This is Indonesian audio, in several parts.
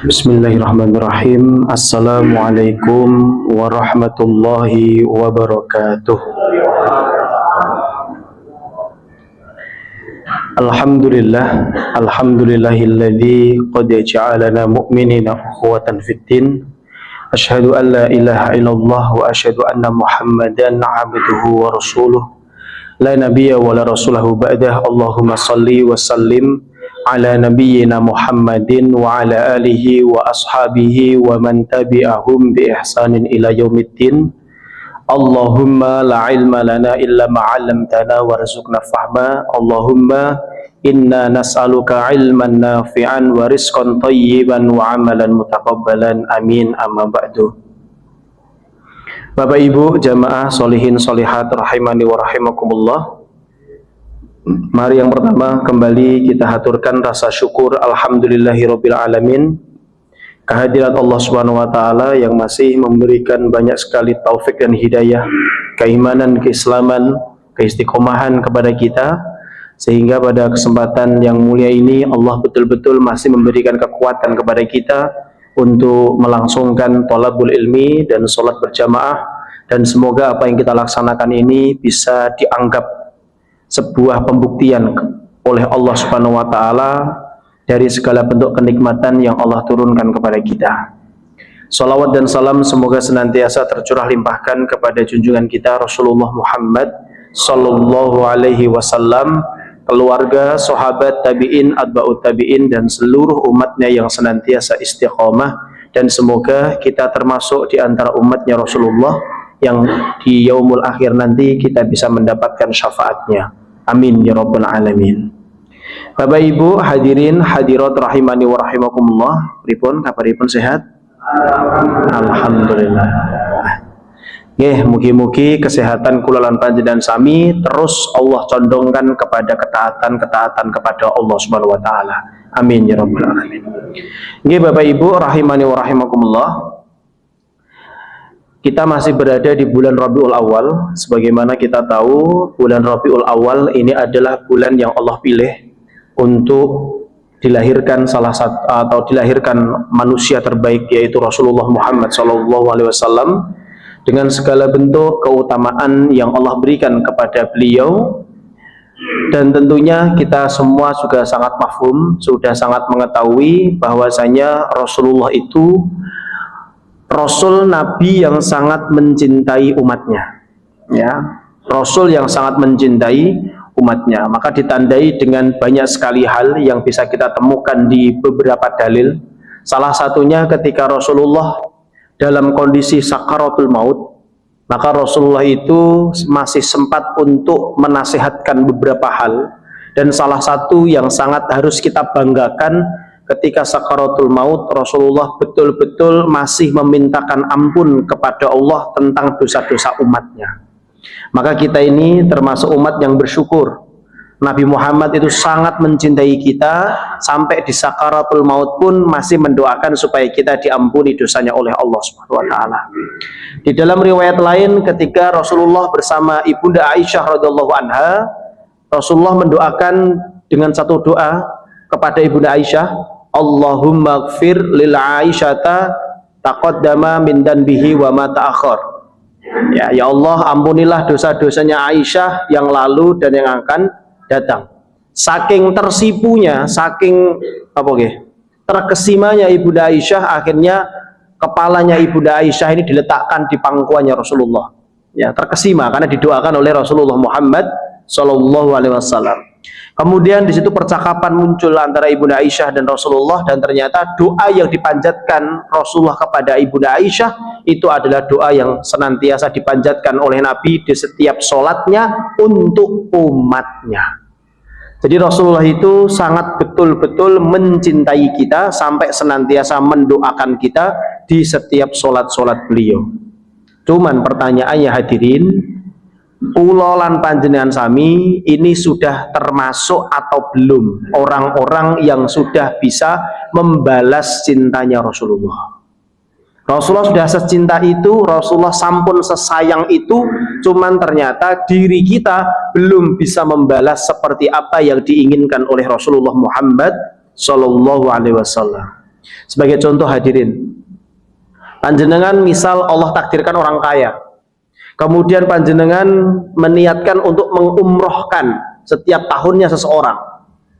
Bismillahirrahmanirrahim. Assalamualaikum warahmatullahi wabarakatuh. Alhamdulillahilladzi qad ja'alana mu'minina ukhwatan fid din. Asyhadu an la ilaha illallah wa asyhadu anna Muhammadan 'abduhu wa rasuluh. La nabiyya wa la rasulahu ba'dah. Allahumma shalli wa sallim ala nabiyyina Muhammadin wa ala alihi wa ashabihi wa man tabi'ahum bi ihsanin ila yaumiddin. Allahumma la ilma lana illa ma 'allamtana warzuqna fahma. Allahumma inna nas'aluka ilman nafi'an wa rizqan thayyiban wa amalan mutaqabbalan. Amin. Amma ba'du. Bapak Ibu jamaah solihin solihat rahimani wa rahimakumullah. Mari yang pertama kembali kita haturkan rasa syukur alhamdulillahirabbil alamin kehadirat Allah Subhanahu wa taala yang masih memberikan banyak sekali taufik dan hidayah, keimanan, keislaman, keistiqomahan kepada kita, sehingga pada kesempatan yang mulia ini Allah betul-betul masih memberikan kekuatan kepada kita untuk melangsungkan thalabul ilmi dan sholat berjamaah, dan semoga apa yang kita laksanakan ini bisa dianggap sebuah pembuktian oleh Allah Subhanahu wa taala dari segala bentuk kenikmatan yang Allah turunkan kepada kita. Salawat dan salam semoga senantiasa tercurah limpahkan kepada junjungan kita Rasulullah Muhammad sallallahu alaihi wasallam, keluarga, sahabat, tabi'in, atba'ut tabi'in, dan seluruh umatnya yang senantiasa istiqomah, dan semoga kita termasuk di antara umatnya Rasulullah yang di yaumul akhir nanti kita bisa mendapatkan syafaatnya. Amin ya rabbal alamin. Bapak Ibu hadirin hadirat rahimani wa rahimakumullah. Pripun kabaripun sehat? Alhamdulillah. Nggih, mugi-mugi kesehatan kula lan panjenengan sami terus Allah condongkan kepada ketaatan kepada Allah Subhanahu wa taala. Amin ya rabbal alamin. Nggih Bapak Ibu rahimani wa rahimakumullah. Kita masih berada di bulan Rabiul Awal. Sebagaimana kita tahu, bulan Rabiul Awal ini adalah bulan yang Allah pilih untuk dilahirkan dilahirkan manusia terbaik, yaitu Rasulullah Muhammad SAW, dengan segala bentuk keutamaan yang Allah berikan kepada beliau. Dan tentunya kita semua juga sangat mafhum, sudah sangat mengetahui bahwasanya Rasulullah itu Rasul Nabi yang sangat mencintai umatnya, ya, Rasul yang sangat mencintai umatnya. Maka ditandai dengan banyak sekali hal yang bisa kita temukan di beberapa dalil. Salah satunya ketika Rasulullah dalam kondisi sakaratul maut, maka Rasulullah itu masih sempat untuk menasihatkan beberapa hal. Dan salah satu yang sangat harus kita banggakan, ketika sakaratul maut, Rasulullah betul-betul masih memintakan ampun kepada Allah tentang dosa-dosa umatnya. Maka kita ini termasuk umat yang bersyukur. Nabi Muhammad itu sangat mencintai kita, sampai di sakaratul maut pun masih mendoakan supaya kita diampuni dosanya oleh Allah Subhanahu wa taala. Di dalam riwayat lain, ketika Rasulullah bersama Ibunda Aisyah radhiyallahu anha, Rasulullah mendoakan dengan satu doa kepada Ibunda Aisyah, Allahumma gfir lil Aisyata taqaddama min danbihi wa ma ta'akhir. Ya Allah, ampunilah dosa-dosanya Aisyah yang lalu dan yang akan datang. Saking tersipunya, saking terkesimanya Ibunda Aisyah, akhirnya kepalanya Ibunda Aisyah ini diletakkan di pangkuannya Rasulullah. Ya, terkesima karena didoakan oleh Rasulullah Muhammad sallallahu alaihi wasallam. Kemudian di situ percakapan muncul antara Ibunda Aisyah dan Rasulullah, dan ternyata doa yang dipanjatkan Rasulullah kepada Ibunda Aisyah itu adalah doa yang senantiasa dipanjatkan oleh Nabi di setiap sholatnya untuk umatnya. Jadi Rasulullah itu sangat betul-betul mencintai kita sampai senantiasa mendoakan kita di setiap sholat-sholat beliau. Cuman pertanyaannya hadirin, kula lan panjenengan sami ini sudah termasuk atau belum orang-orang yang sudah bisa membalas cintanya Rasulullah? Rasulullah sudah secinta itu, Rasulullah sampun sesayang itu, cuman ternyata diri kita belum bisa membalas seperti apa yang diinginkan oleh Rasulullah Muhammad Sallallahu Alaihi Wasallam. Sebagai contoh hadirin, panjenengan misal Allah takdirkan orang kaya, kemudian panjenengan meniatkan untuk mengumrohkan setiap tahunnya seseorang,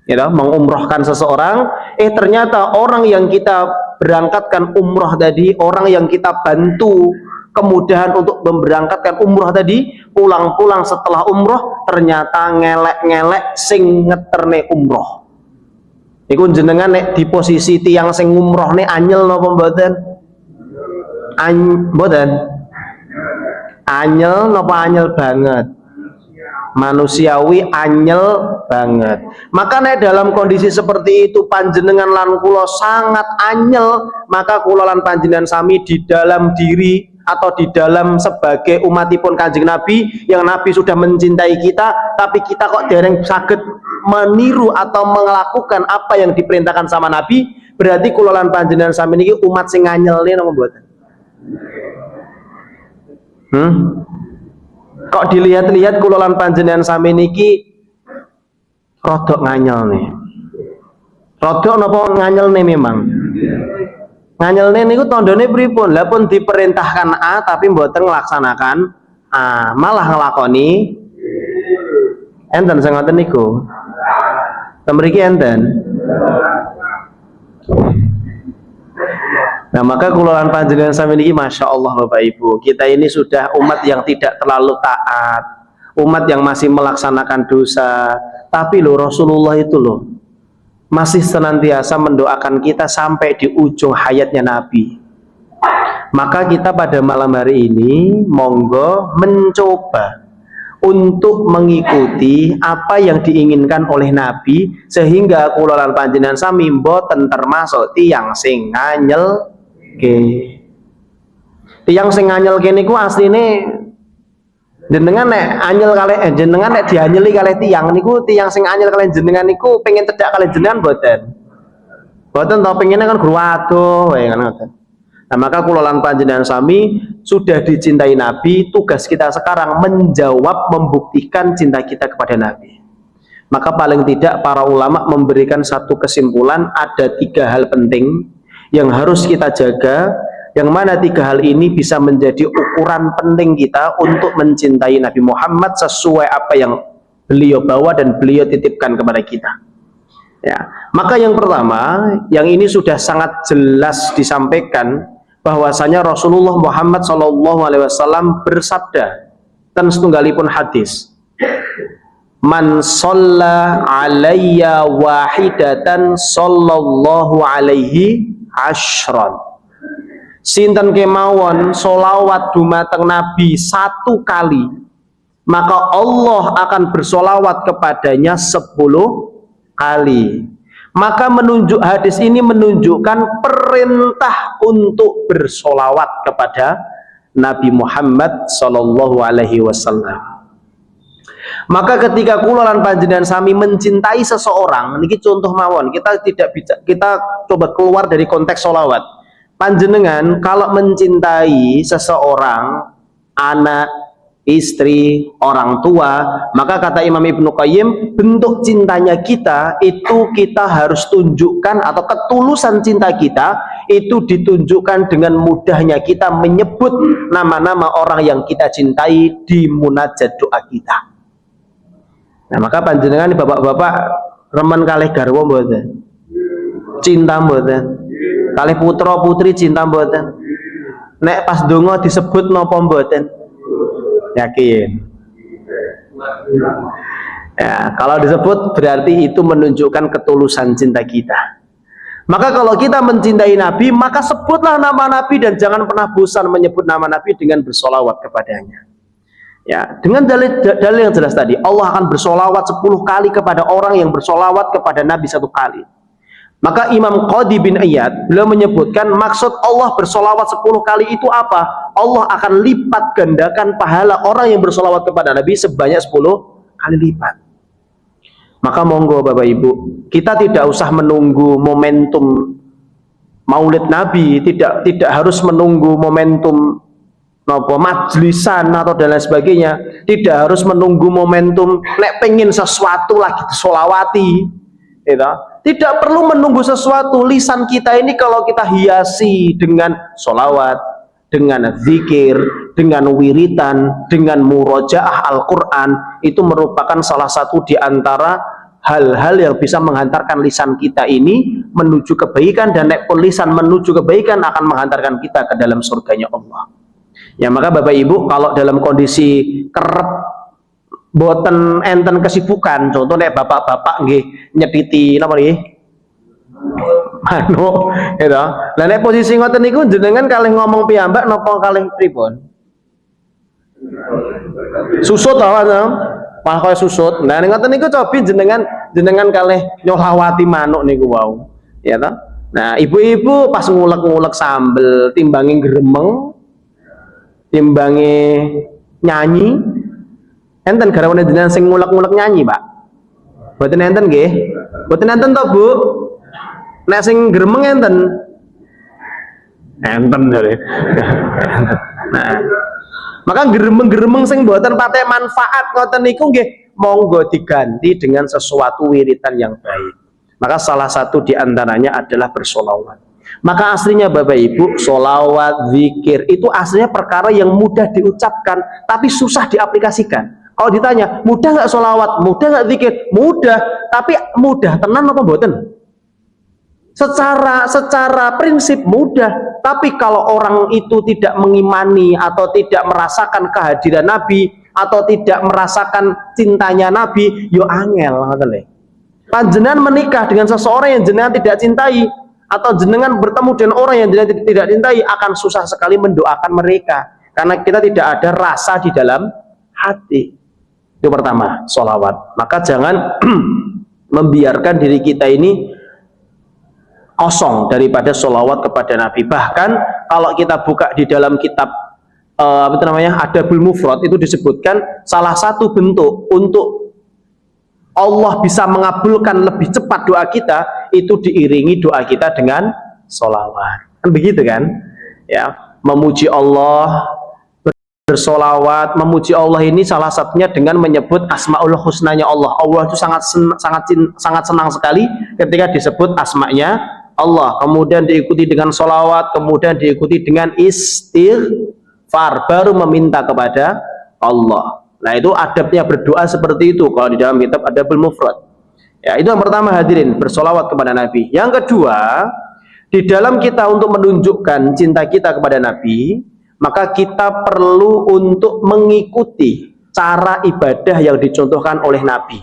ya, mengumrohkan seseorang, ternyata orang yang kita berangkatkan umroh tadi, orang yang kita bantu kemudahan untuk memberangkatkan umroh tadi, pulang-pulang setelah umroh ternyata ngelek-ngelek sing ngeterne umroh. Iku jenengan nek di posisi tiang sing umroh nek anyel napa mboten? Mboten. Anyel napa anyel banget? Manusiawi anyel banget. Maka nek dalam kondisi seperti itu panjenengan lan kula sangat anyel, maka kula lan panjenengan sami di dalam diri atau di dalam sebagai umatipun Kanjeng Nabi yang Nabi sudah mencintai kita, tapi kita kok dereng saged meniru atau melakukan apa yang diperintahkan sama Nabi, berarti kula lan panjenengan sami niki umat sing anyel napa mboten? Kok dilihat-lihat kula lan panjenengan sami niki rodok nganyel nih. Rodok napa nganyel nih memang? Nganyel nih niku tandane pripun? Lah pun diperintahkan A tapi mboten nglaksanakan A, malah nglakoni enten sing ngoten niku. Mriki enten. Nah, maka kula lan panjenengan sami niki Masya Allah Bapak Ibu, kita ini sudah umat yang tidak terlalu taat, umat yang masih melaksanakan dosa, tapi loh Rasulullah itu loh masih senantiasa mendoakan kita sampai di ujung hayatnya Nabi. Maka kita pada malam hari ini monggo mencoba untuk mengikuti apa yang diinginkan oleh Nabi, sehingga kula lan panjenengan sami mboten termasuk tiyang sing nganyel. Tiyang sing anyel kene niku asline jenengan nek anyel kalih jenengan nek dianyeli kalih tiyang niku, tiyang sing anyel kalih jenengan niku pengen cedhak kalih jenengan mboten? Mboten to, pengene kan guru adoh wae kan ngoten. Nah, maka kula lan panjenengan sami sudah dicintai Nabi, tugas kita sekarang menjawab, membuktikan cinta kita kepada Nabi. Maka paling tidak para ulama memberikan satu kesimpulan, ada 3 hal penting yang harus kita jaga, yang mana 3 hal ini bisa menjadi ukuran penting kita untuk mencintai Nabi Muhammad sesuai apa yang beliau bawa dan beliau titipkan kepada kita. Ya, maka yang pertama, yang ini sudah sangat jelas disampaikan bahwasanya Rasulullah Muhammad SAW bersabda dan setunggalipun hadis, man shalla alayya wahidatan sallallahu alaihi asyran. Sinten kemawon solawat dumateng Nabi 1 kali, maka Allah akan bersolawat kepadanya 10 kali. Maka hadis ini menunjukkan perintah untuk bersolawat kepada Nabi Muhammad Sallallahu Alaihi Wasallam. Maka ketika kula lan panjenengan sami mencintai seseorang, niki contoh mawon, kita coba keluar dari konteks solawat. Panjenengan kalau mencintai seseorang, anak, istri, orang tua, maka kata Imam Ibnu Qayyim, bentuk cintanya kita itu kita harus tunjukkan, atau ketulusan cinta kita itu ditunjukkan dengan mudahnya kita menyebut nama-nama orang yang kita cintai di munajat doa kita. Nah, maka panjenengan bapak-bapak remen kalih garwa mboten? Cinta mboten? Kalih putra putri cinta mboten? Nek pas donga disebut napa mboten? Yakin? Ya, kalau disebut berarti itu menunjukkan ketulusan cinta kita. Maka kalau kita mencintai Nabi, maka sebutlah nama Nabi dan jangan pernah bosan menyebut nama Nabi dengan bersolawat kepadanya. Ya, dengan dalil yang jelas tadi, Allah akan bersolawat 10 kali kepada orang yang bersolawat kepada Nabi 1 kali. Maka Imam Qadi bin Iyad beliau menyebutkan maksud Allah bersolawat 10 kali itu apa? Allah akan lipat gandakan pahala orang yang bersolawat kepada Nabi sebanyak 10 kali lipat. Maka monggo Bapak Ibu, kita tidak usah menunggu momentum Maulid Nabi, tidak harus menunggu momentum majlisan atau dan lain sebagainya, tidak harus menunggu momentum nek pengen sesuatu lagi disolawati, gitu. Tidak perlu menunggu sesuatu. Lisan kita ini kalau kita hiasi dengan solawat, dengan zikir, dengan wiritan, dengan murojaah Al-Quran, itu merupakan salah satu di antara hal-hal yang bisa menghantarkan lisan kita ini menuju kebaikan, dan nek pun lisan menuju kebaikan akan menghantarkan kita ke dalam surganya Allah. Ya, maka Bapak Ibu kalau dalam kondisi kerep boten enten kesibukan, contoh nek bapak-bapak nggih nyetiti napa nggih manuk gitu. Lah nek posisi ngoten niku jenengan kalih ngomong piyambak napa kalih pripun? Susut ta malah kaya susut. Nah nek ngoten niku cobi jenengan kalih nyolawati manuk niku wau. Ya ta? Nah, ibu-ibu pas ngulek-ngulek sambel timbangi gremeng, timbangi nyanyi, enten garawane jenengan sing ngulek-ngulek nyanyi, Pak? Mboten enten nggih? Mboten enten to, Bu? Nek sing gremeng enten. Enten jare. Nah, maka gremeng-gremeng sing mboten patek manfaat ngoten niku nggih monggo diganti dengan sesuatu wiritan yang baik. Maka salah satu di antaranya adalah bersolawat. Maka aslinya Bapak Ibu, solawat, zikir itu aslinya perkara yang mudah diucapkan tapi susah diaplikasikan. Kalau ditanya, mudah nggak sholawat, mudah nggak zikir? Mudah, tapi mudah tenan apa mboten? Secara prinsip mudah, tapi kalau orang itu tidak mengimani atau tidak merasakan kehadiran Nabi atau tidak merasakan cintanya Nabi, yo angel ngoten. Panjenengan menikah dengan seseorang yang jenengan tidak cintai atau jenengan bertemu dengan orang yang jenengan tidak cintai akan susah sekali mendoakan mereka karena kita tidak ada rasa di dalam hati. Itu pertama, sholawat. Maka jangan membiarkan diri kita ini kosong daripada sholawat kepada Nabi. Bahkan kalau kita buka di dalam kitab Adabul Mufrad itu disebutkan salah satu bentuk untuk Allah bisa mengabulkan lebih cepat doa kita itu diiringi doa kita dengan sholawat. Kan begitu kan? Ya, memuji Allah, bersolawat, memuji Allah ini salah satunya dengan menyebut asmaul husnanya Allah. Allah itu sangat senang sekali ketika disebut asmanya Allah. Kemudian diikuti dengan solawat, kemudian diikuti dengan istighfar, baru meminta kepada Allah. Nah itu adabnya berdoa seperti itu kalau di dalam kitab Adabul Mufrad. Ya, itu yang pertama hadirin, bersolawat kepada Nabi. Yang kedua, di dalam kita untuk menunjukkan cinta kita kepada Nabi, maka kita perlu untuk mengikuti cara ibadah yang dicontohkan oleh Nabi.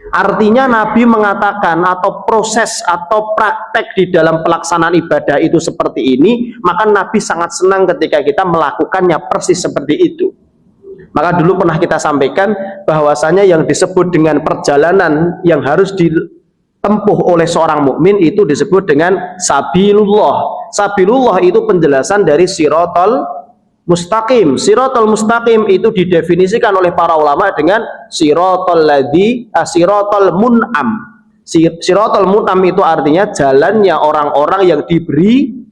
Artinya Nabi mengatakan atau proses atau praktek di dalam pelaksanaan ibadah itu seperti ini, maka Nabi sangat senang ketika kita melakukannya persis seperti itu. Maka dulu pernah kita sampaikan bahwasanya yang disebut dengan perjalanan yang harus ditempuh oleh seorang mukmin itu disebut dengan sabilullah. Sabilullah itu penjelasan dari siratal mustaqim. Siratal mustaqim itu didefinisikan oleh para ulama dengan siratal mun'am. Siratal mun'am itu artinya jalannya orang-orang yang diberi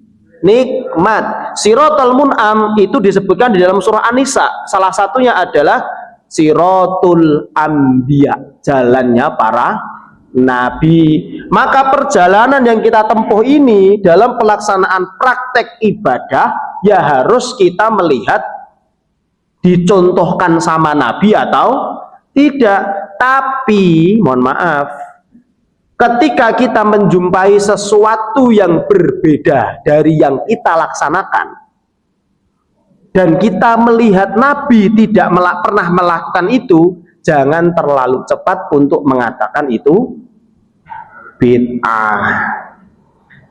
nikmat. Siratal mun'am itu disebutkan di dalam surah An-Nisa. Salah satunya adalah siratul anbiya, jalannya para nabi. Maka perjalanan yang kita tempuh ini dalam pelaksanaan praktek ibadah ya harus kita melihat dicontohkan sama Nabi atau tidak. Tapi mohon maaf, ketika kita menjumpai sesuatu yang berbeda dari yang kita laksanakan dan kita melihat Nabi tidak pernah melakukan itu, jangan terlalu cepat untuk mengatakan itu bid'ah.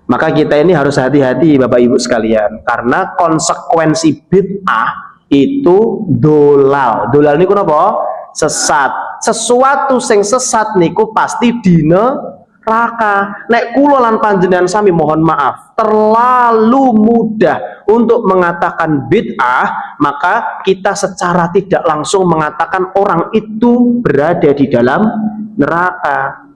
Maka kita ini harus hati-hati Bapak Ibu sekalian, karena konsekuensi bid'ah itu dolal. Dolal niku napa? Sesat. Sesuatu sing sesat niku pasti neraka. Nek kula lan panjenengan sami mohon maaf, terlalu mudah untuk mengatakan bid'ah, maka kita secara tidak langsung mengatakan orang itu berada di dalam neraka.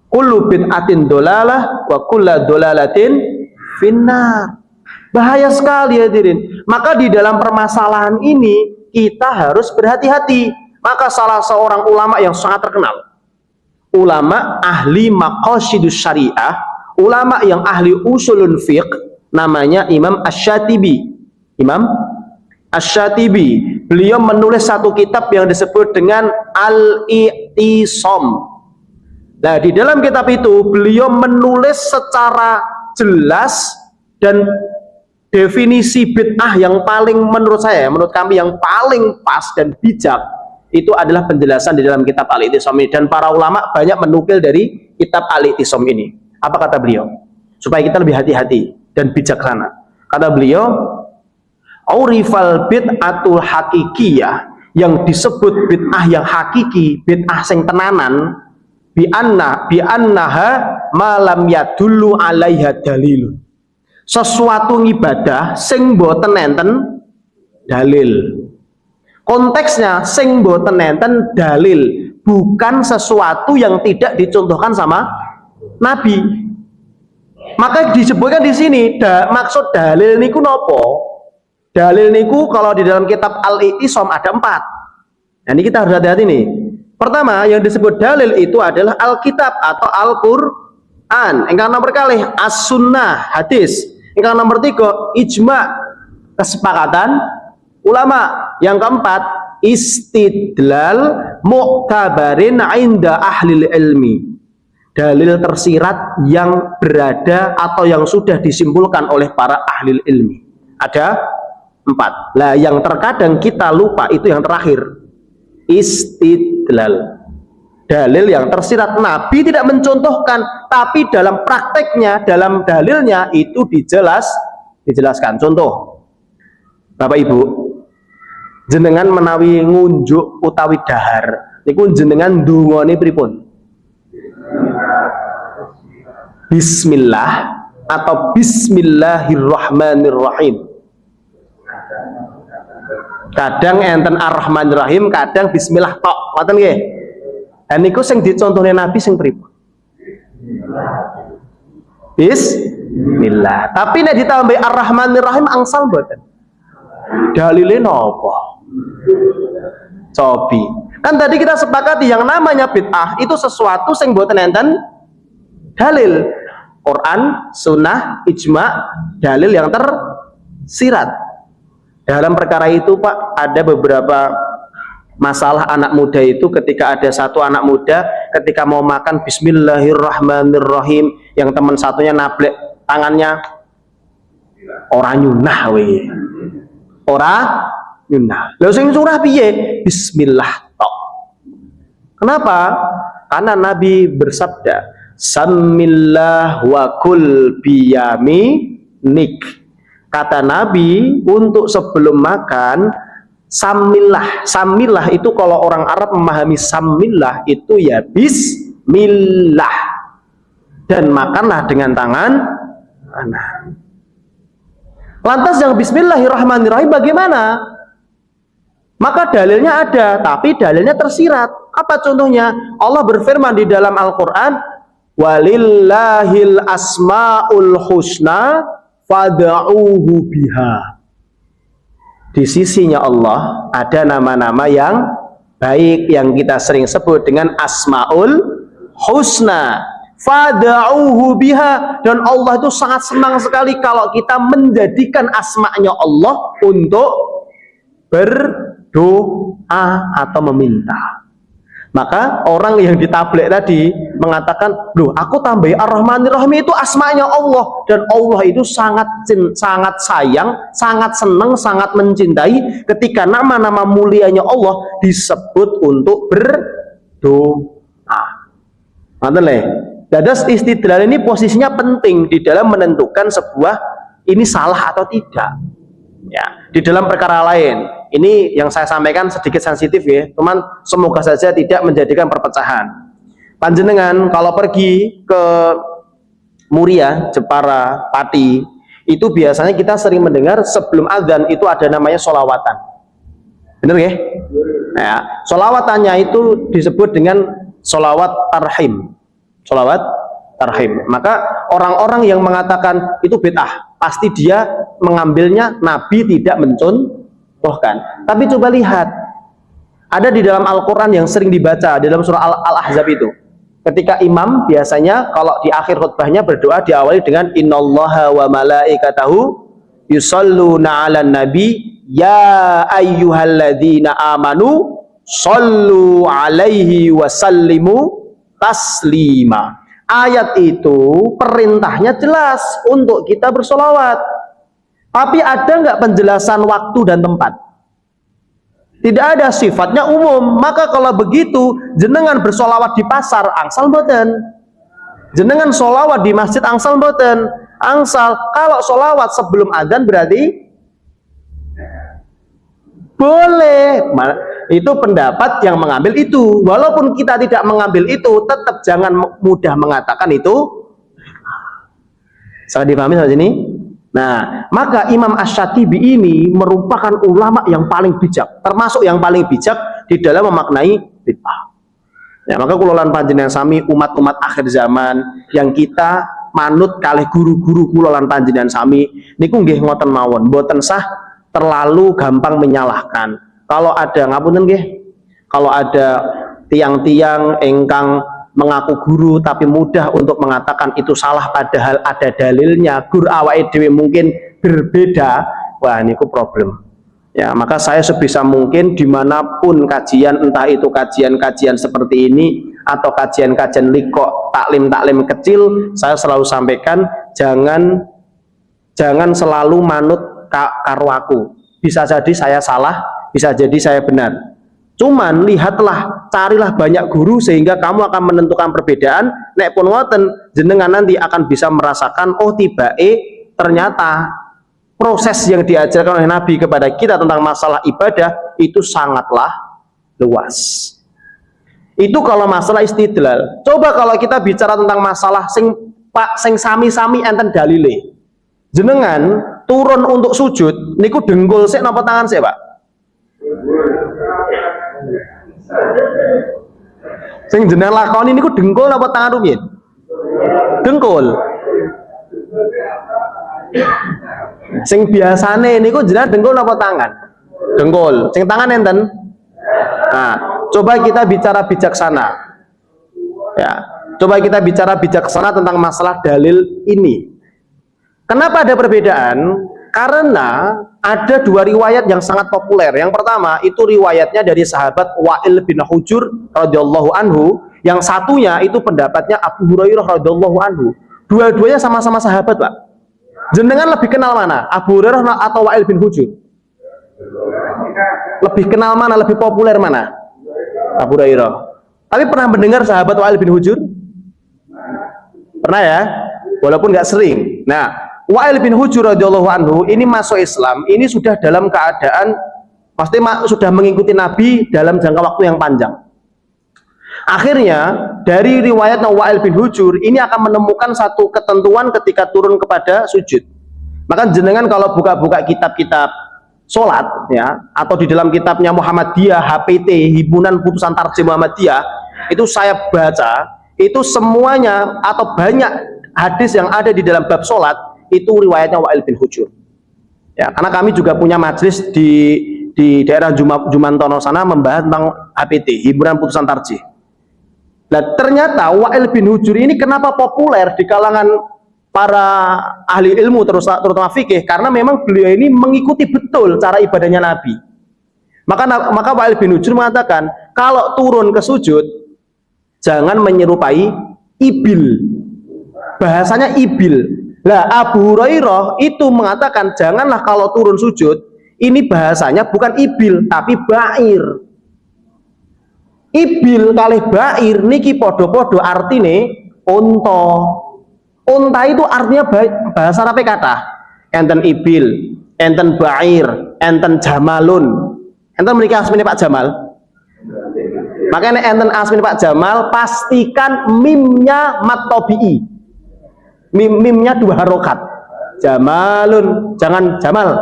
Kullu bid'atin dolalah wa kullu dolalatin finnar. Bahaya sekali hadirin. Maka di dalam permasalahan ini kita harus berhati-hati. Maka salah seorang ulama yang sangat terkenal, ulama ahli maqasidus syariah, ulama yang ahli usulun fiqh, namanya Imam Asy-Syatibi. Imam Asy-Syatibi, beliau menulis satu kitab yang disebut dengan Al-I'tisam. Nah, di dalam kitab itu beliau menulis secara jelas dan definisi bid'ah yang paling menurut kami yang paling pas dan bijak itu adalah penjelasan di dalam kitab Al-I'tisam ini, dan para ulama banyak menukil dari kitab Al-I'tisam ini. Apa kata beliau? Supaya kita lebih hati-hati dan bijaksana. Kata beliau, "Aurifal bid'atul hakikiyah," yang disebut bid'ah yang hakiki, bid'ah sing tenanan, bi'annaha malam yadullu alaiha dalil. Sesuatu ibadah sing boten enten dalil. Konteksnya sing boten enten dalil, bukan sesuatu yang tidak dicontohkan sama Nabi. Maka disebutkan di sini maksud dalil niku nopo? Dalil niku kalau di dalam kitab Al-I'tisam ada 4. Nah, ini kita harus hati-hati nih. Pertama, yang disebut dalil itu adalah Alkitab atau Al-Qur'an. Yang nomor kali As-Sunnah, hadis. Yang nomor 3, ijma, kesepakatan ulama. Yang keempat, istidlal mu'tabarin inda ahlil ilmi, dalil tersirat yang berada atau yang sudah disimpulkan oleh para ahli ilmi. Ada 4. Lah yang terkadang kita lupa itu yang terakhir, istidlal, dalil yang tersirat. Nabi tidak mencontohkan, tapi dalam prakteknya, dalam dalilnya itu dijelaskan. Contoh, Bapak Ibu, jenengan menawi ngunjuk utawi dahar niku jenengan ndongane pripun? Bismillah atau Bismillahirrahmanirrahim? Kadang enten Ar-Rahmanirrahim, kadang Bismillah tok, ngoten nggih. Dan niku sing dicontohne Nabi sing pripun? Bismillah. Tapi nek ditambahi Ar-Rahmanirrahim angsal mboten? Dalile napa? Cobi. Kan tadi kita sepakati yang namanya bid'ah itu sesuatu sing mboten enten dalil. Quran, sunnah, ijma, dalil yang tersirat. Dalam perkara itu Pak, ada beberapa masalah anak muda itu. Ketika ada satu anak muda ketika mau makan Bismillahirrahmanirrahim, yang teman satunya nablek tangannya, orang nyunah we. Ora nyunah. Lha sing surah piye? Bismillah tok. Kenapa? Karena Nabi bersabda, "Samillah wa kul biyaminik." Kata Nabi, untuk sebelum makan samillah. Samillah itu kalau orang Arab memahami samillah itu ya bismillah. Dan makanlah dengan tangan kanan. Lantas yang Bismillahirrahmanirrahim bagaimana? Maka dalilnya ada, tapi dalilnya tersirat. Apa contohnya? Allah berfirman di dalam Al-Quran, "Walillahil asma'ul husna fad'uuhu biha." Di sisinya Allah ada nama-nama yang baik yang kita sering sebut dengan Asma'ul Husna. Fad'uuhu biha, dan Allah itu sangat senang sekali kalau kita menjadikan asma'nya Allah untuk berdoa atau meminta. Maka orang yang ditablek tadi mengatakan, "Loh, aku tambahi Ar-Rahmanir-Rahim itu asma'nya Allah, dan Allah itu sangat sayang, sangat senang, sangat mencintai ketika nama-nama mulianya Allah disebut untuk berdoa." Ngoten le. Dadas istidlal ini posisinya penting di dalam menentukan sebuah ini salah atau tidak. Ya, di dalam perkara lain. Ini yang saya sampaikan sedikit sensitif ya, teman, semoga saja tidak menjadikan perpecahan. Panjenengan kalau pergi ke Muria, Jepara, Pati, itu biasanya kita sering mendengar sebelum azan itu ada namanya sholawatan. Bener ya? Nah, sholawatannya itu disebut dengan sholawat tarhim. Sholawat tarhim. Maka orang-orang yang mengatakan itu bid'ah, pasti dia mengambilnya Nabi tidak mencontohkan. Tapi coba lihat, ada di dalam Al-Quran yang sering dibaca di dalam surah Al-Ahzab itu. Ketika imam biasanya kalau di akhir khutbahnya berdoa diawali dengan innallaha wa malaikatahu yusholluna 'alan nabi ya ayyuhalladzina amanu shollu 'alaihi wa sallimu taslima. Ayat itu perintahnya jelas untuk kita bersolawat. Tapi ada nggak penjelasan waktu dan tempat? Tidak ada, sifatnya umum. Maka kalau begitu, jenengan bersolawat di pasar, angsal mboten. Jenengan solawat di masjid, angsal mboten. Angsal. Kalau solawat sebelum adzan berarti boleh. Itu pendapat yang mengambil itu. Walaupun kita tidak mengambil itu, tetap jangan mudah mengatakan itu. Saya dipahami sampai sini? Nah, maka Imam Asy-Syatibi ini merupakan ulama yang paling bijak, termasuk yang paling bijak di dalam memaknai bid'ah. Ya, maka kulolan panjenengan sami umat-umat akhir zaman yang kita manut kalih guru-guru kulolan panjenengan sami niku nggih ngoten mawon, mboten sah terlalu gampang menyalahkan. Kalau ada ngapunten nggih, kalau ada tiang-tiang engkang mengaku guru tapi mudah untuk mengatakan itu salah padahal ada dalilnya, gur awake dhewe mungkin berbeda, wah niku problem. Ya, maka saya sebisa mungkin dimanapun kajian, entah itu kajian-kajian seperti ini atau kajian-kajian liko, taklim-taklim kecil, saya selalu sampaikan jangan selalu manut karo aku. Bisa jadi saya salah, bisa jadi saya benar. Cuman lihatlah, carilah banyak guru sehingga kamu akan menentukan perbedaan. Nek pun ngoten, jenengan nanti akan bisa merasakan oh tibae ternyata proses yang diajarkan oleh Nabi kepada kita tentang masalah ibadah itu sangatlah luas. Itu kalau masalah istidlal. Coba kalau kita bicara tentang masalah sing sami-sami enten dalile. Jenengan turun untuk sujud niku dengkul sik napa tangan sik, Pak? Sing jenengan lakoni niku dengkul apa tangan rumiyin? Dengkul. Sing biasane niku jenengan dengkul apa tangan? Dengkul. Sing tangan enten? Nah, coba kita bicara bijaksana. Ya, coba kita bicara bijaksana tentang masalah dalil ini. Kenapa ada perbedaan? Karena ada dua riwayat yang sangat populer. Yang pertama itu riwayatnya dari sahabat Wa'il bin Hujur radhiyallahu anhu. Yang satunya itu pendapatnya Abu Hurairah radhiyallahu anhu. Dua-duanya sama-sama sahabat, Pak. Jenengan lebih kenal mana? Abu Hurairah atau Wa'il bin Hujur? Lebih kenal mana? Lebih populer mana? Abu Hurairah. Tapi pernah mendengar sahabat Wa'il bin Hujur? Pernah ya? Walaupun nggak sering. Nah, Wa'il bin Hujur radhiyallahu anhu ini masuk Islam, ini sudah dalam keadaan pasti sudah mengikuti Nabi dalam jangka waktu yang panjang. Akhirnya dari riwayat Wa'il bin Hujur ini akan menemukan satu ketentuan ketika turun kepada sujud. Maka jenengan kalau buka-buka kitab-kitab sholat ya, atau di dalam kitabnya Muhammadiyah HPT Himpunan Putusan Tarjih Muhammadiyah, itu saya baca itu semuanya atau banyak hadis yang ada di dalam bab sholat itu riwayatnya Wa'il bin Hujur. Ya, karena kami juga punya majelis di daerah Jumantono sana membahas tentang HPT, Himpunan Putusan Tarjih. Nah, ternyata Wa'il bin Hujur ini kenapa populer di kalangan para ahli ilmu terutama fikih, karena memang beliau ini mengikuti betul cara ibadahnya Nabi. Maka Wa'il bin Hujur mengatakan, kalau turun ke sujud jangan menyerupai ibil. Bahasanya ibil. Lah Abu Hurairah itu mengatakan janganlah kalau turun sujud ini bahasanya bukan ibil tapi ba'ir. Ibil kali ba'ir niki podo-podo artine unta. Unta itu artinya bahasa Arab kata enten ibil, enten ba'ir, enten jamalun. Enten menika asmine Pak Jamal. Makanya enten asmin Pak Jamal, pastikan mimnya mat tabii. Mimnya 2 harokat. Jamalun, jangan Jamal.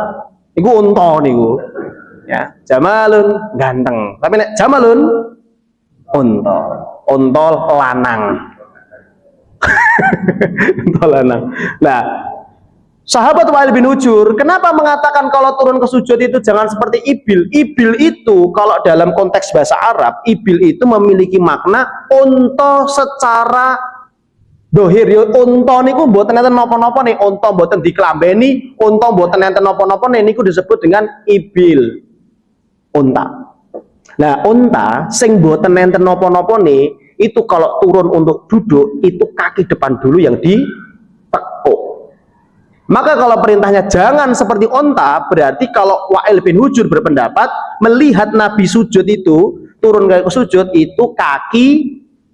Iku unta niku. Ya, Jamalun ganteng. Tapi nek Jamalun unta. Unta lanang. Unta lanang. Nah, sahabat Wa'il bin Hujur, kenapa mengatakan kalau turun ke sujud itu jangan seperti ibil? Ibil itu kalau dalam konteks bahasa Arab, ibil itu memiliki makna unta secara dohir. Ya unta niku mboten enten napa-napa nih, unta mboten diklambeni, unta mboten enten napa-napa niku disebut dengan ibil. Unta. Nah, unta sing mboten enten napa-napa nih, itu kalau turun untuk duduk itu kaki depan dulu yang ditekuk. Maka kalau perintahnya jangan seperti onta, berarti kalau Wa'il bin Hujur berpendapat melihat Nabi sujud itu, turun ke sujud itu kaki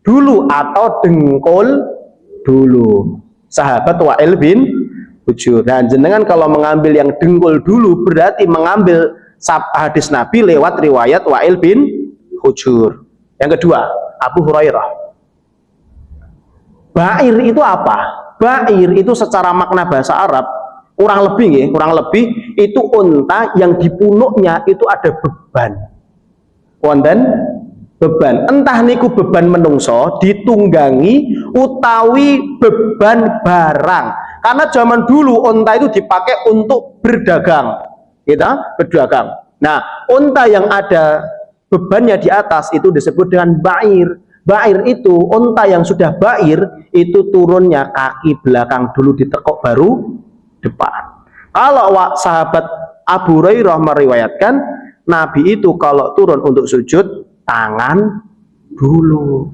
dulu atau dengkul dulu. Sahabat Wa'il bin Hujur. Dan jenengan kalau mengambil yang dengkul dulu berarti mengambil hadis Nabi lewat riwayat Wa'il bin Hujur. Yang kedua, Abu Hurairah. Ba'ir itu apa? Ba'ir itu secara makna bahasa Arab kurang lebih itu unta yang di punuknya itu ada beban. Wonten beban. Entah niku beban menungso ditunggangi utawi beban barang. Karena zaman dulu unta itu dipakai untuk berdagang. Kita berdagang. Nah, unta yang ada bebannya di atas itu disebut dengan ba'ir. Ba'ir itu unta yang sudah ba'ir itu turunnya kaki belakang dulu ditekuk baru depan. Kalau sahabat Abu Hurairah meriwayatkan Nabi itu kalau turun untuk sujud tangan dulu.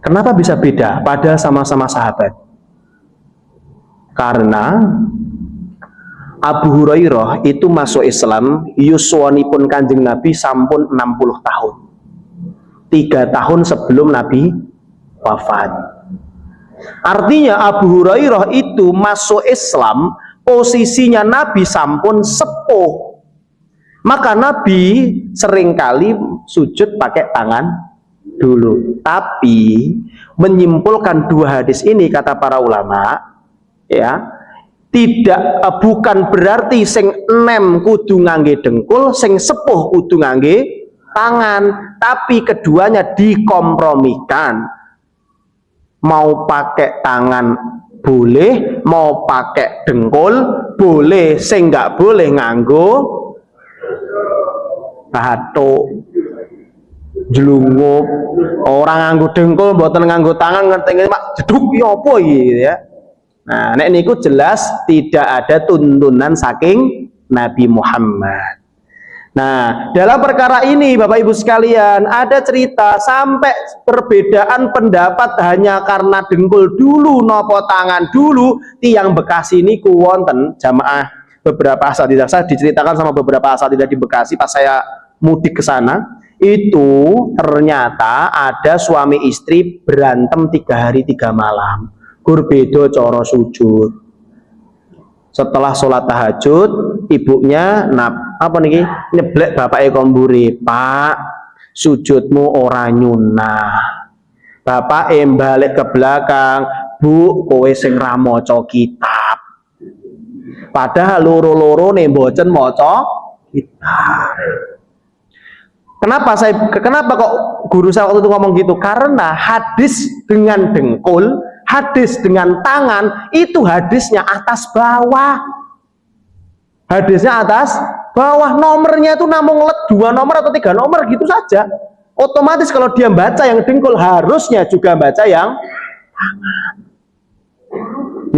Kenapa bisa beda padahal sama-sama sahabat? Karena Abu Hurairah itu masuk Islam yuswanipun Kanjeng Nabi sampun 60 tahun. 3 tahun sebelum Nabi wafat. Artinya Abu Hurairah itu masuk Islam posisinya Nabi sampun sepuh. Maka Nabi seringkali sujud pakai tangan dulu. Tapi menyimpulkan 2 hadis ini kata para ulama, ya, bukan berarti sing enem kudu ngangge dengkul, sing sepuh kudu ngangge tangan, tapi keduanya dikompromikan. Mau pakai tangan boleh, mau pakai dengkul boleh, sing nggak boleh nganggo bathuk, jelungup. Orang nganggo dengkul mboten nganggo tangan, ngerti Mak jeduk ya apa iki ya. Nah, nek niku jelas tidak ada tuntunan saking Nabi Muhammad. Nah, dalam perkara ini Bapak Ibu sekalian ada cerita sampai perbedaan pendapat hanya karena dengkul dulu nopo tangan dulu. Tiang Bekasi niku wonten jamaah beberapa asatidzah, saya diceritakan sama beberapa asatidzah di Bekasi pas saya mudik ke sana, itu ternyata ada suami istri berantem 3 hari 3 malam. Gurbedo coro sujud. Setelah sholat tahajud, ibunya nyeblek bapak komburi, Pak, sujudmu ora nyunah. Bapak balik ke belakang, Bu, kowe sing ra maca kitab. Padahal loro-loro nih mboten maca kitab. Kenapa kok guru saya waktu itu ngomong gitu? Karena hadis dengan dengkul, hadis dengan tangan itu hadisnya atas bawah. Hadisnya atas bawah, nomornya itu namun 2 nomor atau 3 nomor gitu saja. Otomatis kalau dia baca yang dengkul harusnya juga baca yang tangan.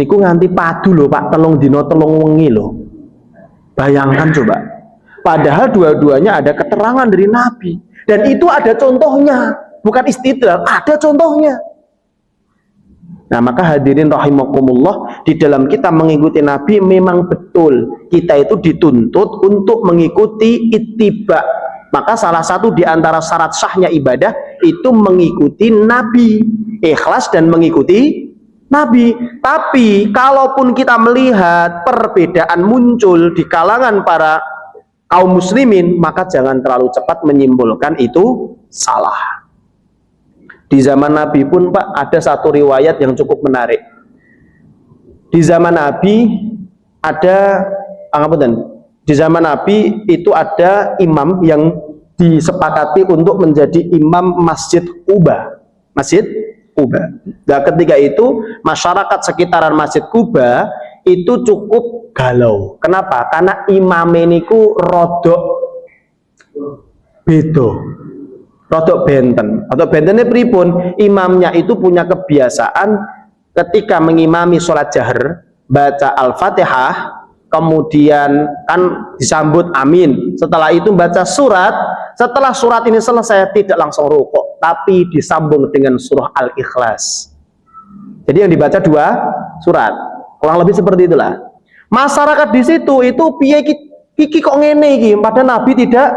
Niku nganti padu loh Pak, telung dino telung wengi loh. Bayangkan coba. Padahal dua-duanya ada keterangan dari Nabi. Dan itu ada contohnya. Bukan istidlal, ada contohnya. Nah, maka hadirin rahimakumullah, di dalam kita mengikuti Nabi memang betul kita itu dituntut untuk mengikuti ittiba. Maka salah satu di antara syarat sahnya ibadah itu mengikuti Nabi, ikhlas dan mengikuti Nabi. Tapi kalaupun kita melihat perbedaan muncul di kalangan para kaum muslimin, maka jangan terlalu cepat menyimpulkan itu salah. Di zaman Nabi pun Pak, ada satu riwayat yang cukup menarik. Di zaman Nabi ada di zaman Nabi itu ada imam yang disepakati untuk menjadi imam Masjid Quba. Masjid Quba. Nah, ketika itu masyarakat sekitaran Masjid Quba itu cukup galau. Kenapa? Karena imam ini ku rodok bedo, rodok benten. Atau bentennya pripun? Imamnya itu punya kebiasaan ketika mengimami sholat jahar baca Al-Fatihah, kemudian kan disambut amin. Setelah itu baca surat. Setelah surat ini selesai tidak langsung rukuk, tapi disambung dengan surah Al-Ikhlas. Jadi yang dibaca 2 surat. Kurang lebih seperti itulah. Masyarakat di situ itu piye iki kok ngene iki, padahal Nabi tidak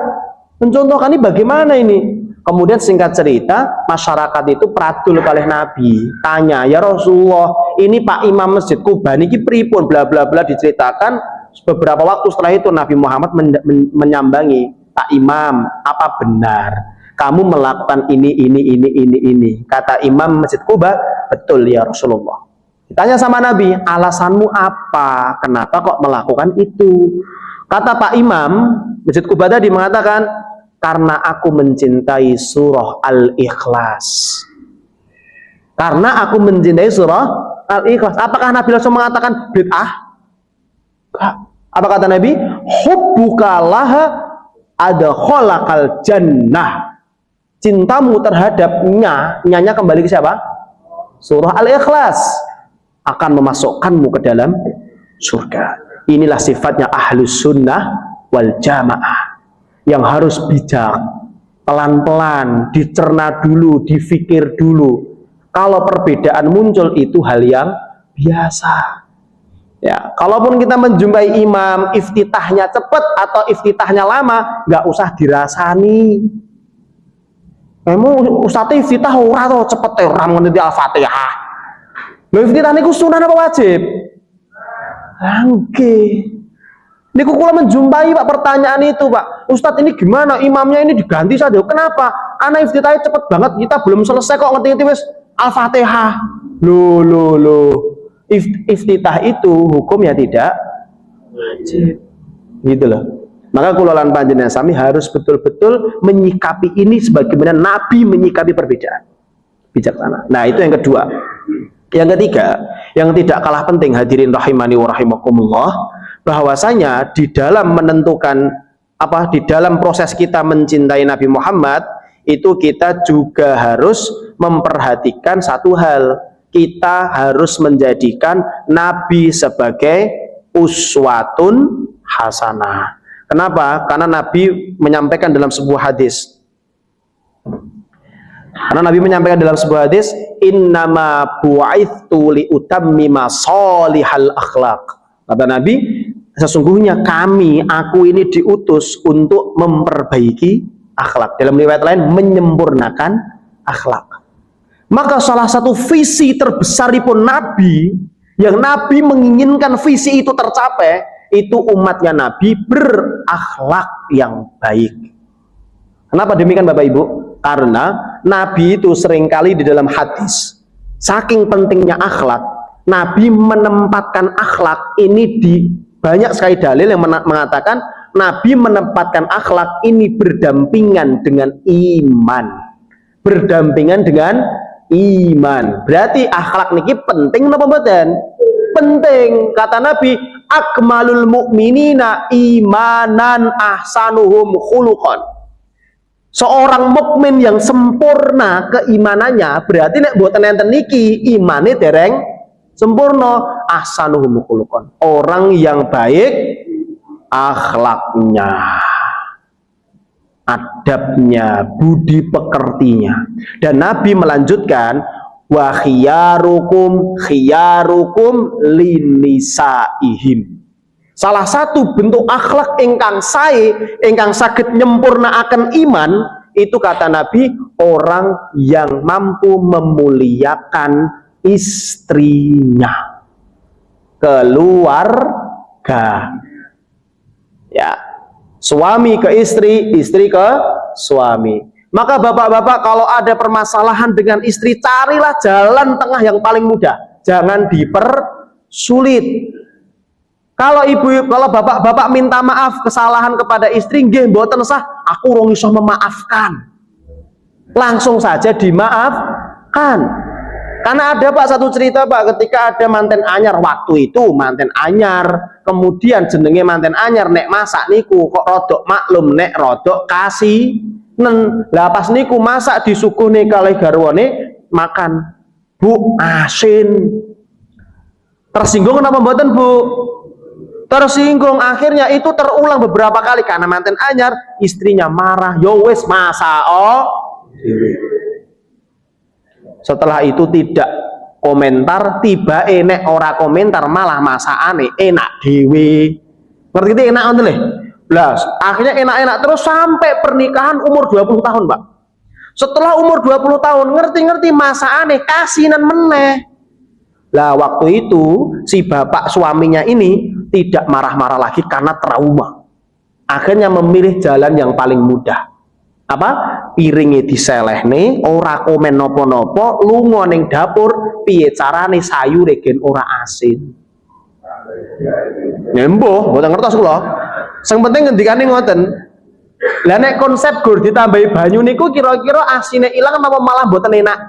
mencontohkan. Ini bagaimana ini? Kemudian singkat cerita, masyarakat itu pradul kalih Nabi, tanya, "Ya Rasulullah, ini Pak Imam Masjid Quba niki pripun?" bla bla bla, diceritakan. Beberapa waktu setelah itu Nabi Muhammad menyambangi, "Pak Imam, apa benar kamu melakukan ini?" Kata Imam Masjid Quba, "Betul ya Rasulullah." Ditanya sama Nabi, "Alasanmu apa? Kenapa kok melakukan itu?" Kata Pak Imam Masjid Quba tadi mengatakan, "Karena aku mencintai surah Al-Ikhlas." Karena aku mencintai surah Al-Ikhlas. Apakah Nabi langsung mengatakan bid'ah? Apa kata Nabi? "Hubbuka laha adkhalakal jannah." Cintamu terhadapnya, nyanya kembali ke siapa? Surah Al-Ikhlas, akan memasukkanmu ke dalam surga. Inilah sifatnya ahlus sunnah wal jamaah, yang harus bijak, pelan-pelan, dicerna dulu, difikir dulu. Kalau perbedaan muncul itu hal yang biasa. Ya, kalaupun kita menjumpai imam iftitahnya cepat atau iftitahnya lama, nggak usah dirasani. Memang ustadz iftitah ora to cepet ora ngerti Al-Fatihah. Lho iftitah niku sunah apa wajib? Nggih. Niku kula menjumpai Pak pertanyaan itu, Pak. Ustadz ini gimana? Imamnya ini diganti saja. Kenapa? Karena iftitahnya cepet banget, kita belum selesai kok ngerti-ngerti wis Al-Fatihah. Loh. Iftitah itu hukumnya tidak wajib. Gitu loh. Maka kula lan panjenengan sami harus betul-betul menyikapi ini sebagaimana Nabi menyikapi perbedaan. Bijaksana. Nah, itu yang kedua. Yang ketiga, yang tidak kalah penting hadirin rahimani wa rahimakumullah, bahwasanya di dalam menentukan di dalam proses kita mencintai Nabi Muhammad itu kita juga harus memperhatikan satu hal. Kita harus menjadikan Nabi sebagai uswatun hasanah. Kenapa? Karena Nabi menyampaikan dalam sebuah hadis. Innama bu'aitsu liutammima shalihal akhlaq. Kata Nabi, sesungguhnya aku ini diutus untuk memperbaiki akhlak. Dalam riwayat lain, menyempurnakan akhlak. Maka salah satu visi terbesaripun Nabi, yang Nabi menginginkan visi itu tercapai, itu umatnya Nabi berakhlak yang baik. Kenapa demikian Bapak Ibu? Karena Nabi itu seringkali di dalam hadis, saking pentingnya akhlak, Nabi menempatkan akhlak ini di banyak sekali dalil yang mengatakan Nabi menempatkan akhlak ini berdampingan dengan iman. Berdampingan dengan iman. Berarti akhlak niki penting napa mboten? Penting. Kata Nabi, akmalul mu'minina imanan ahsanuhum khuluqan. Seorang mukmin yang sempurna keimanannya, berarti nek mboten enten niki imane dereng sempurna. Ahsanuhum khuluqan. Orang yang baik akhlaknya, adabnya, budi pekertinya. Dan Nabi melanjutkan, wa khiyarukum linisaihim. Salah satu bentuk akhlak ingkang sae, ingkang saged nyempurnaaken iman, itu kata Nabi, orang yang mampu memuliakan istrinya, keluarga. Ya. Suami ke istri, istri ke suami. Maka bapak-bapak kalau ada permasalahan dengan istri, carilah jalan tengah yang paling mudah. Jangan dipersulit. Kalau bapak-bapak minta maaf kesalahan kepada istri, nggih mboten sah, aku rong iso memaafkan. Langsung saja dimaafkan. Karena ada Pak satu cerita Pak, ketika ada manten anyar waktu itu, manten anyar, kemudian jenenge manten anyar nek masak niku kok rodok maklum nek rodok kasih lah pas niku masak disuguhne kalih garwane makan, Bu, asin. Tersinggung kenapa mboten Bu? Tersinggung. Akhirnya itu terulang beberapa kali karena manten anyar, istrinya marah, yo wis masak setelah itu tidak komentar, tiba enek ora komentar malah masakane enak dewe. Ngerti itu enak ngoten lho. Lah, akhirnya enak-enak terus sampai pernikahan umur 20 tahun, Pak. Setelah umur 20 tahun ngerti-ngerti masakane kasinan meneh. Lah, waktu itu si bapak suaminya ini tidak marah-marah lagi karena trauma. Akhirnya memilih jalan yang paling mudah. Apa? Piringe diselehne, ora komen nopo-nopo, lunga ning dapur, piye carane sayure gen ora asin. Nembo, mboten ngertos kula. Sing penting ngendikane ngoten. Lah nek konsep gur ditambahi banyu niku kira-kira asine ilang apa malah mboten enak?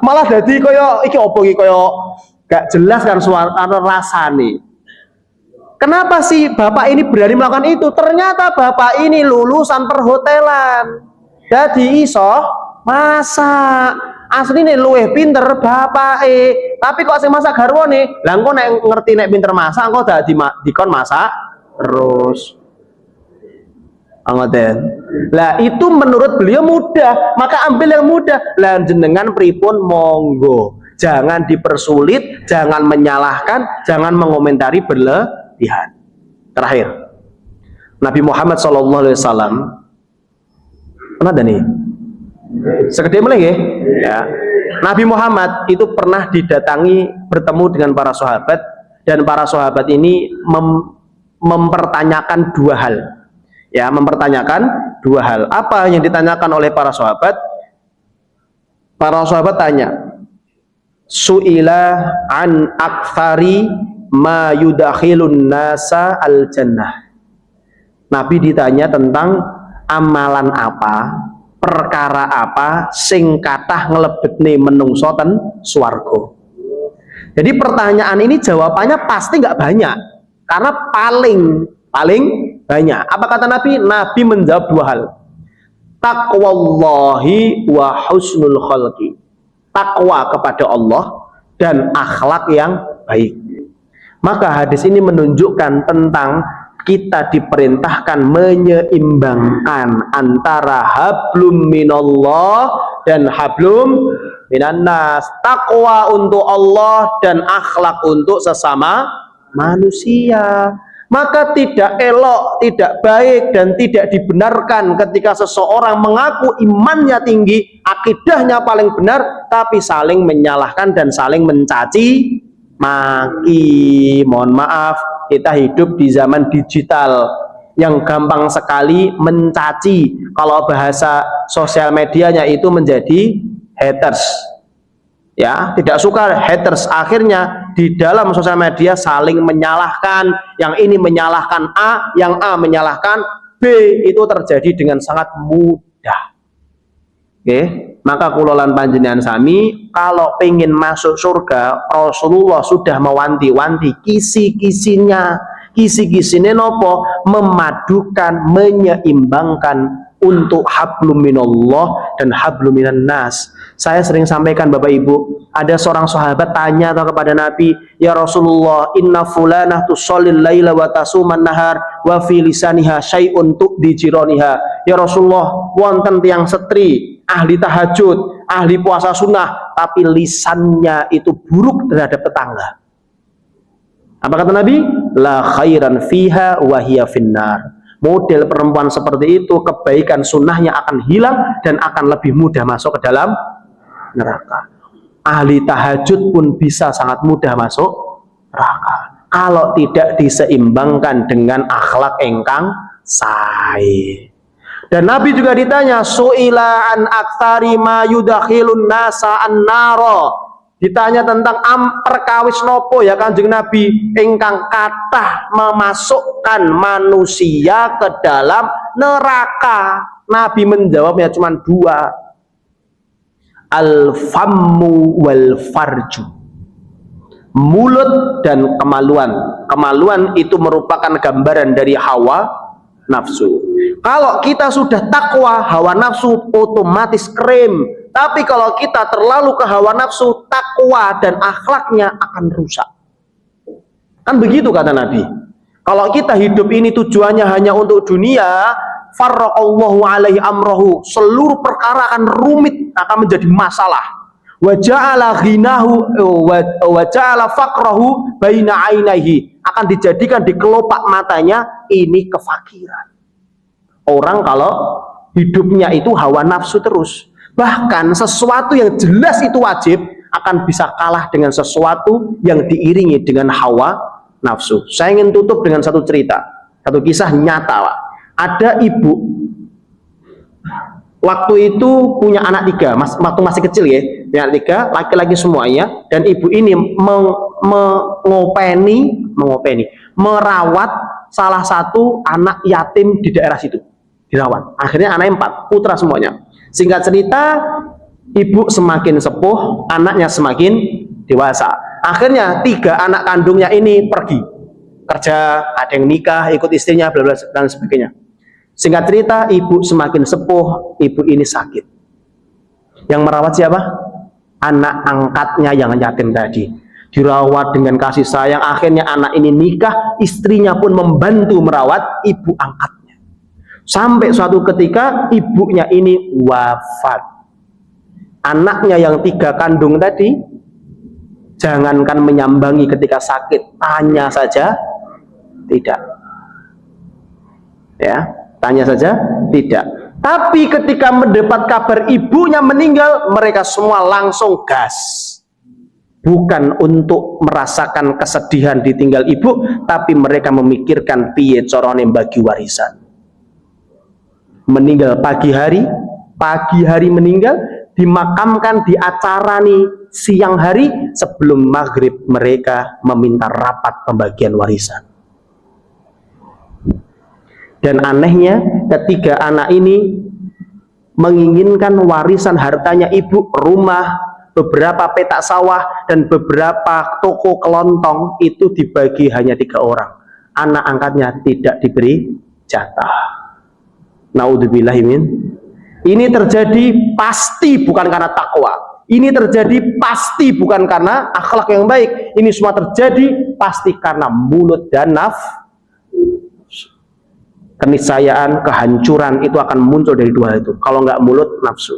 Malah dadi kaya iki apa iki kaya gak jelas kan suara rasane. Kenapa sih bapak ini berani melakukan itu? Ternyata bapak ini lulusan perhotelan. Jadi iso masak. Asline luwih pinter bapak tapi kok sing masak garwane. Lah engko nek ngerti nek pinter masak engko dadi dikon masak terus. Ngoten. Lah itu menurut beliau mudah, maka ambil yang mudah. Lah jenengan pripun monggo. Jangan dipersulit, jangan menyalahkan, jangan mengomentari berlebihan. Terakhir, Nabi Muhammad SAW pernah ada nih segede mulai ya. Nabi Muhammad itu pernah didatangi bertemu dengan para sahabat, dan para sahabat ini mempertanyakan dua hal ya, mempertanyakan dua hal. Apa yang ditanyakan oleh para sahabat? Para sahabat tanya, su'ila an aktsari ma yudakhilun nasa al jannah. Nabi ditanya tentang amalan apa, perkara apa sing kathah nglebetne menungso ten swarga. Jadi pertanyaan ini jawabannya pasti nggak banyak, karena paling banyak. Apa kata Nabi? Nabi menjawab dua hal. Taqwallahi wa husnul khalqi. Takwa kepada Allah dan akhlak yang baik. Maka hadis ini menunjukkan tentang kita diperintahkan menyeimbangkan antara hablum minallah dan hablum minannas. Takwa untuk Allah dan akhlak untuk sesama manusia. Maka tidak elok, tidak baik, dan tidak dibenarkan ketika seseorang mengaku imannya tinggi, akidahnya paling benar, tapi saling menyalahkan dan saling mencaci maki. Mohon maaf, kita hidup di zaman digital yang gampang sekali mencaci. Kalau bahasa sosial medianya itu menjadi haters. Ya, tidak suka haters. Akhirnya di dalam sosial media saling menyalahkan, yang ini menyalahkan A, yang A menyalahkan B. Itu terjadi dengan sangat mudah. Oke, maka kula lan panjenengan sami kalau pengen masuk surga, Rasulullah sudah mewanti-wanti kisi-kisinya nopo, memadukan, menyeimbangkan untuk hablum minallah dan hablum minan nas. Saya sering sampaikan Bapak Ibu, ada seorang sahabat tanya kepada Nabi, ya Rasulullah, inna fulanah tusallil laila wa tasuman nahar wa fi lisaniha syai'un tu'di jiraniha. Ya Rasulullah, wonten tiang setri, ahli tahajud, ahli puasa sunnah, tapi lisannya itu buruk terhadap tetangga. Apa kata Nabi? La khairan fiha wa hiya finnar. Model perempuan seperti itu, kebaikan sunnahnya akan hilang dan akan lebih mudah masuk ke dalam neraka. Ahli tahajud pun bisa sangat mudah masuk neraka. kalau tidak diseimbangkan dengan akhlak engkang sae. Dan Nabi juga ditanya, su'ila an aktsari ma yudakhilun nasa an-nara. Ditanya tentang perkawis nopo ya Kanjeng Nabi ingkang kathah memasukkan manusia ke dalam neraka. Nabi menjawabnya cuma dua, al-fammu wal farju, mulut dan kemaluan. Kemaluan itu merupakan gambaran dari hawa nafsu. Kalau kita sudah takwa, hawa nafsu otomatis krim. Tapi kalau kita terlalu ke hawa nafsu, takwa dan akhlaknya akan rusak. Kan begitu kata Nabi. Kalau kita hidup ini tujuannya hanya untuk dunia, farraqallahu alaihi amrahu, seluruh perkara akan rumit, akan menjadi masalah. Wa ja'ala ghinahu wa ja'ala faqrahu baina ainaihi, akan dijadikan di kelopak matanya ini kefakiran. Orang kalau hidupnya itu hawa nafsu terus, bahkan sesuatu yang jelas itu wajib akan bisa kalah dengan sesuatu yang diiringi dengan hawa nafsu. Saya ingin tutup dengan satu cerita, satu kisah nyata, Pak. Ada ibu waktu itu punya anak 3, waktu masih kecil ya, punya anak 3, laki-laki semuanya, dan ibu ini merawat salah satu anak yatim di daerah situ, dirawat. Akhirnya anaknya 4, putra semuanya. Singkat cerita, ibu semakin sepuh, anaknya semakin dewasa. Akhirnya 3 anak kandungnya ini pergi kerja, ada yang nikah, ikut istrinya, bla bla dan sebagainya. Singkat cerita, ibu semakin sepuh, ibu ini sakit. Yang merawat siapa? Anak angkatnya yang yatim tadi. Dirawat dengan kasih sayang. Akhirnya anak ini nikah, istrinya pun membantu merawat ibu angkatnya. Sampai suatu ketika ibunya ini wafat. Anaknya yang 3 kandung tadi, jangankan menyambangi ketika sakit, tanya saja tidak. Ya, tanya saja tidak. Tapi ketika mendapat kabar ibunya meninggal, mereka semua langsung gas. Bukan untuk merasakan kesedihan ditinggal ibu, tapi mereka memikirkan piye carane bagi warisan. Meninggal pagi hari meninggal, dimakamkan di acara nih siang hari, sebelum maghrib mereka meminta rapat pembagian warisan. Dan anehnya, ketiga anak ini menginginkan warisan hartanya ibu, rumah, beberapa petak sawah, dan beberapa toko kelontong itu dibagi hanya 3 orang. Anak angkatnya tidak diberi jatah. Naudzubillahimin. Ini terjadi pasti bukan karena takwa. Ini terjadi pasti bukan karena akhlak yang baik. Ini semua terjadi pasti karena mulut dan keniscayaan, kehancuran itu akan muncul dari 2 itu. Kalau nggak mulut, nafsu.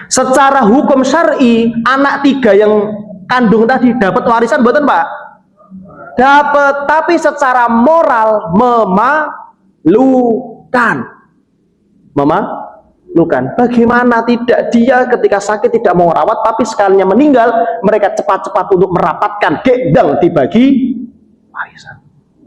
Secara hukum syar'i, anak 3 yang kandung tadi dapat warisan, betul Pak? Dapat, tapi secara moral memalukan. Bagaimana tidak dia ketika sakit tidak mau merawat, tapi sekalinya meninggal, mereka cepat-cepat untuk merapatkan gendang dibagi warisan.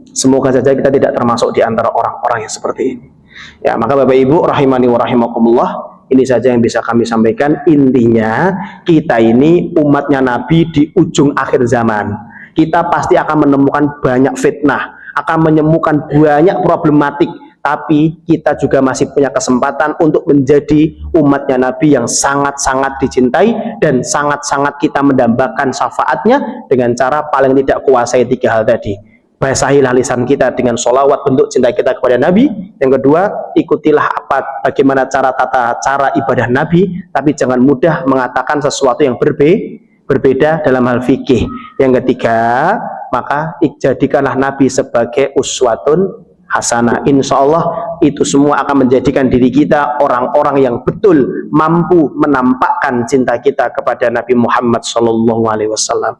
Semoga saja kita tidak termasuk di antara orang-orang yang seperti ini. Ya, maka Bapak Ibu rahimani wa rahimakumullah, ini saja yang bisa kami sampaikan. Intinya, kita ini umatnya Nabi di ujung akhir zaman. Kita pasti akan menemukan banyak fitnah, akan menemukan banyak problematik, tapi kita juga masih punya kesempatan untuk menjadi umatnya Nabi yang sangat-sangat dicintai dan sangat-sangat kita mendambakan syafaatnya dengan cara paling tidak kuasai 3 hal tadi. Basahilah lisan kita dengan sholawat bentuk cinta kita kepada Nabi. Yang kedua, ikutilah bagaimana tata cara ibadah Nabi, tapi jangan mudah mengatakan sesuatu yang berbeda dalam hal fikih. Yang ketiga, maka jadikanlah Nabi sebagai uswatun hasanah. Insya Allah itu semua akan menjadikan diri kita orang-orang yang betul mampu menampakkan cinta kita kepada Nabi Muhammad SAW.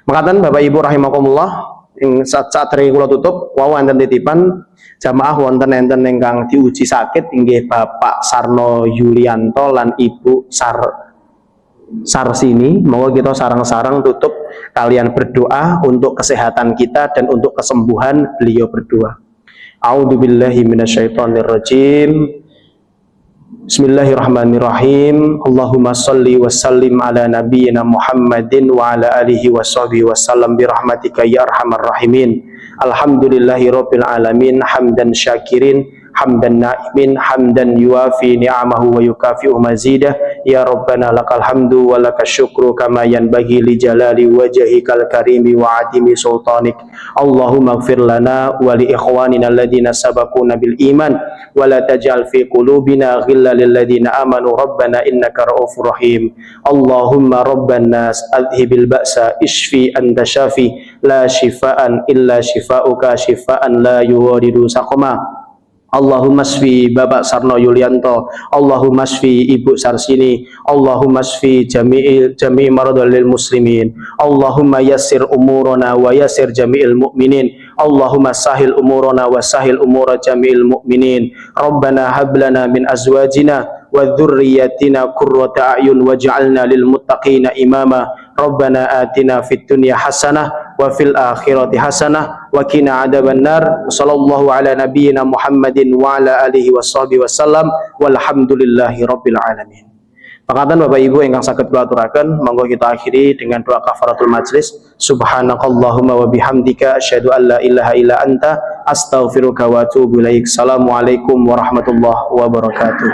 Makatan Bapak Ibu rahimakumullah, saat dari kula tutup wau wonten titipan jamaah wonten enten ingkang diuji sakit inggih Bapak Sarno Yulianto lan Ibu Sarsini, monggo kita sarang-sarang tutup kalian berdoa untuk kesehatan kita dan untuk kesembuhan beliau berdua. A'udzubillahi minasyaitonirrajim. Bismillahirrahmanirrahim. Allahumma salli wa sallim ala nabiyyina Muhammadin wa ala alihi wa sahbihi wa sallam birahmatika ya arhamar rahimin. Alhamdulillahi rabbil alamin, hamdan syakirin, hamdan na'imin, hamdan yuafi ni'amahu wa yukafi'u mazidah. Ya Rabbana lakal hamdu wa lakal syukru kama yanbaghi li jalali wajhikal karimi wa adimi sultanik. Allahumma ighfir lana wa li ikhwanina alladhina sabaquna bil iman wa la taj'al fi qulubina ghillan lil ladzina amanu rabbana innaka ra'ufur rahim. Allahumma rabban nas adhibil ba'sa ishfi anta syafi la shifaan illa shifauka shifaan la yughadiru saqama. Allahumma shfi Bapak Sarno Yulianto, Allahumma shfi Ibu Sarsini, Allahumma shfi jami'i maradhil muslimin, Allahumma yassir umurana wa yassir jami'il mu'minin, Allahumma sahil umurana wa sahil umura jami'il mu'minin. Rabbana hab lana min azwajina wa dhurriyyatina qurrata a'yun waj'alna lil muttaqina imama. Rabbana atina fid dunya hasanah wa fil akhirati hasanah wa qina adzabannar. Sallallahu ala nabiyyina Muhammadin wa ala alihi washabihi wasallam walhamdulillahi rabbil alamin. Pangatan Bapak Ibu ingkang saged kula aturaken, monggo kita akhiri dengan doa kafaratul majlis. Subhanakallahumma wa bihamdika asyhadu an la ilaha illa anta astaghfiruka wa atubu ilaik. Assalamualaikum warahmatullahi wabarakatuh.